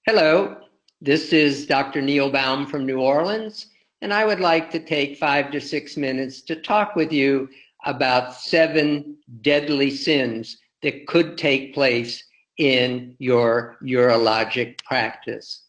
Hello, this is Dr. Neil Baum from New Orleans, and I would like to take 5 to 6 minutes to talk with you about 7 deadly sins that could take place in your urologic practice.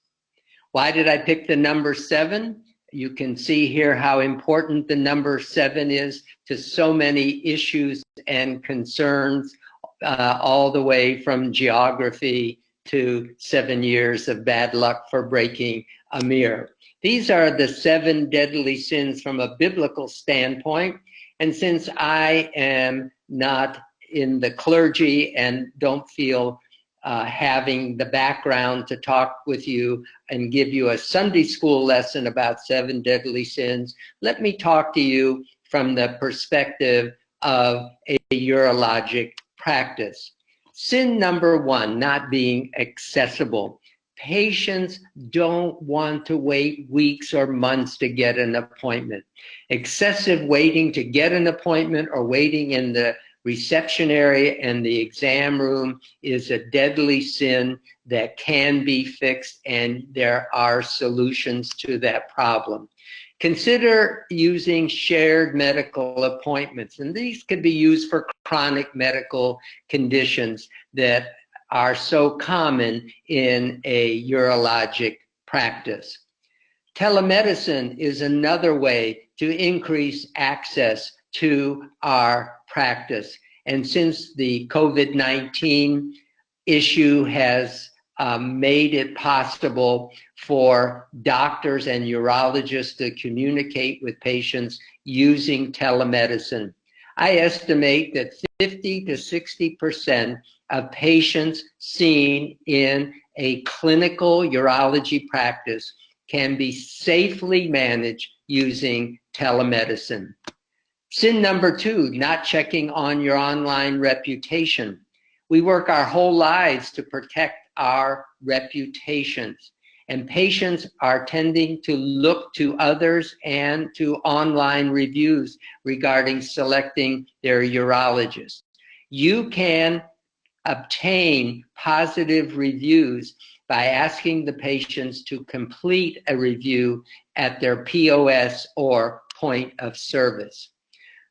Why did I pick the number 7? You can see here how important the number 7 is to so many issues and concerns, all the way from geography to 7 years of bad luck for breaking a mirror. These are the 7 deadly sins from a biblical standpoint. And since I am not in the clergy and don't feel having the background to talk with you and give you a Sunday school lesson about 7 deadly sins, let me talk to you from the perspective of a urologic practice. Sin number 1, not being accessible. Patients don't want to wait weeks or months to get an appointment. Excessive waiting to get an appointment or waiting in the reception area and the exam room is a deadly sin that can be fixed, and there are solutions to that problem. Consider using shared medical appointments, and these could be used for chronic medical conditions that are so common in a urologic practice. Telemedicine is another way to increase access to our practice. And since the COVID-19 issue has made it possible for doctors and urologists to communicate with patients using telemedicine, I estimate that 50 to 60% of patients seen in a clinical urology practice can be safely managed using telemedicine. Sin number 2, not checking on your online reputation. We work our whole lives to protect our reputations, and patients are tending to look to others and to online reviews regarding selecting their urologist. You can obtain positive reviews by asking the patients to complete a review at their POS or point of service.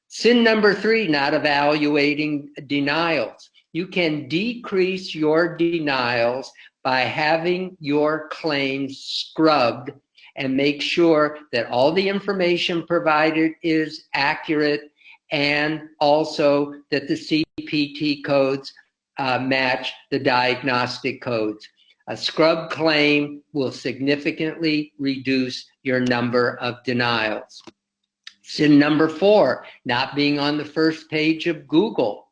Sin number 3, not evaluating denials. You can decrease your denials by having your claims scrubbed and make sure that all the information provided is accurate, and also that the CPT codes match the diagnostic codes. A scrub claim will significantly reduce your number of denials. Sin number 4, not being on the first page of Google.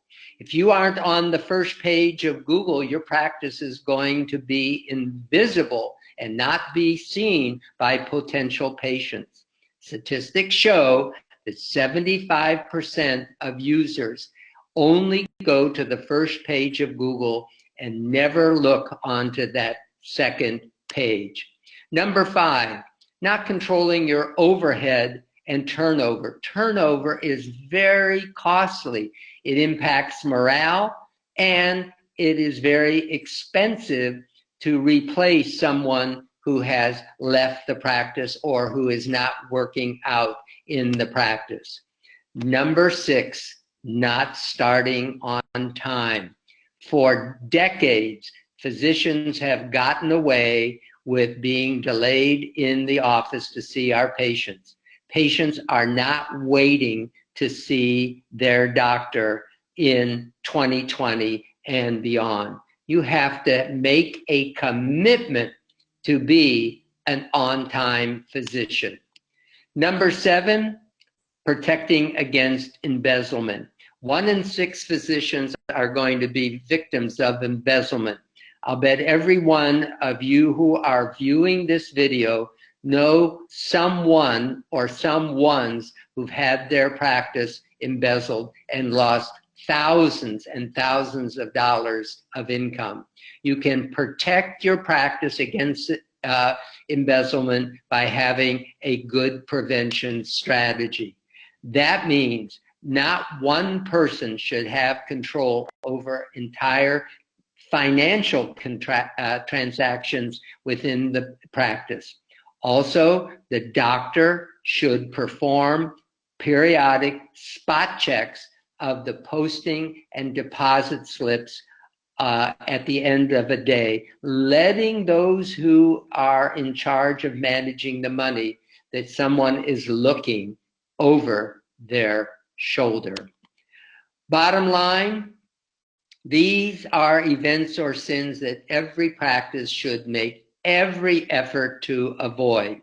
If you aren't on the first page of Google, your practice is going to be invisible and not be seen by potential patients. Statistics show that 75% of users only go to the first page of Google and never look onto that second page. Number 5, not controlling your overhead and turnover. Turnover is very costly. It impacts morale, and it is very expensive to replace someone who has left the practice or who is not working out in the practice. Number 6, not starting on time. For decades, physicians have gotten away with being delayed in the office to see our patients. Patients are not waiting to see their doctor in 2020 and beyond. You have to make a commitment to be an on-time physician. Number 7, protecting against embezzlement. 1 in 6 physicians are going to be victims of embezzlement. I'll bet every one of you who are viewing this video know someone or some ones who've had their practice embezzled and lost thousands and thousands of dollars of income. You can protect your practice against embezzlement by having a good prevention strategy. That means not one person should have control over entire financial transactions within the practice. Also, the doctor should perform periodic spot checks of the posting and deposit slips at the end of a day, letting those who are in charge of managing the money that someone is looking over their shoulder. Bottom line, these are events or sins that every practice should make every effort to avoid.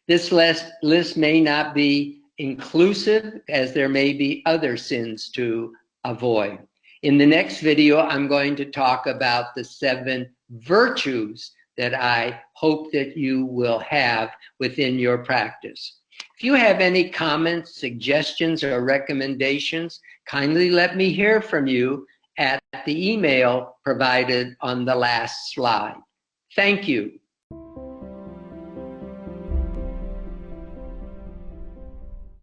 This list may not be inclusive, as there may be other sins to avoid. In the next video, I'm going to talk about the 7 virtues that I hope that you will have within your practice. If you have any comments, suggestions, or recommendations, kindly let me hear from you at the email provided on the last slide. Thank you.